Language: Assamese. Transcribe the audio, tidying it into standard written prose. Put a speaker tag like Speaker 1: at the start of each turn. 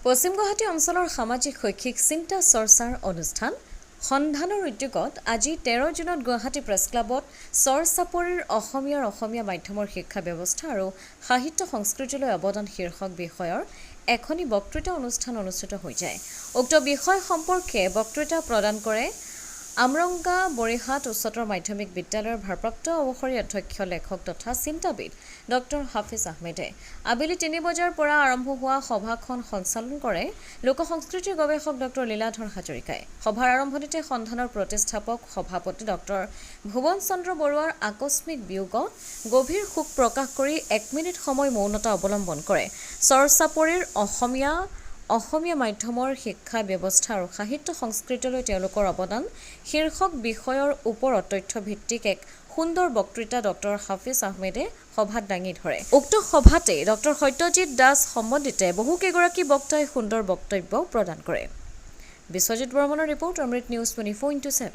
Speaker 1: পশ্চিম গুৱাহাটী অঞ্চলৰ সামাজিক শৈক্ষিক চিন্তা চৰ্চাৰ অনুষ্ঠান সন্ধানৰ উদ্যোগত আজি 13 জুনত গুৱাহাটী প্ৰেছ ক্লাবত চৰ চাপৰিৰ অসমীয়া মাধ্যমৰ শিক্ষা ব্যৱস্থা আৰু সাহিত্য সংস্কৃতিলৈ অৱদান শীৰ্ষক বিষয়ৰ এখনি বক্তৃতা অনুষ্ঠান অনুষ্ঠিত হৈ যায়। উক্ত বিষয় সম্পৰ্কে বক্তৃতা প্ৰদান কৰে আমৰঙ্গা বৰিহাট উচ্চতৰ মাধ্যমিক বিদ্যালয়ৰ ভাৰপ্ৰাপ্ত অৱসৰী অধ্যক্ষ লেখক তথা চিন্তাবিদ ডক্টৰ হাফিজ আহমেদে। আবেলি 3 বজাৰ পৰা আৰম্ভ হোৱা সভাখন সঞ্চালন কৰে লোক সংস্কৃতিৰ গৱেষক ডক্টৰ লীলাধৰ হাজৰিকাই। সভাৰ আৰম্ভণিতে সন্ধানৰ প্ৰতিষ্ঠাপক সভাপতি ডক্টৰ ভুৱন চন্দ্ৰ বৰুৱাৰ আকস্মিক বিয়োগত গভীৰ শোক প্ৰকাশ কৰি 1 মিনিট সময় মৌনতা অৱলম্বন কৰে। চৰ চাপৰিৰ অসমীয়া মাধ্যমৰ শিক্ষা ব্যৱস্থা আৰু সাহিত্য সংস্কৃতিলৈ তেওঁলোকৰ অৱদান শীৰ্ষক বিষয়ৰ ওপৰত তথ্যভিত্তিক এক সুন্দৰ বক্তৃতা ডক্টৰ হাফিজ আহমেদে সভাত দাঙি ধৰে। উক্ত সভাতে ডক্টৰ সত্যজিৎ দাস সম্বন্ধিতে বহুকেইগৰাকী বক্তাই সুন্দৰ বক্তব্য প্ৰদান কৰে। বিশ্বজিৎ বৰ্মনৰ ৰিপৰ্ট অমৃত নিউজ 24/7।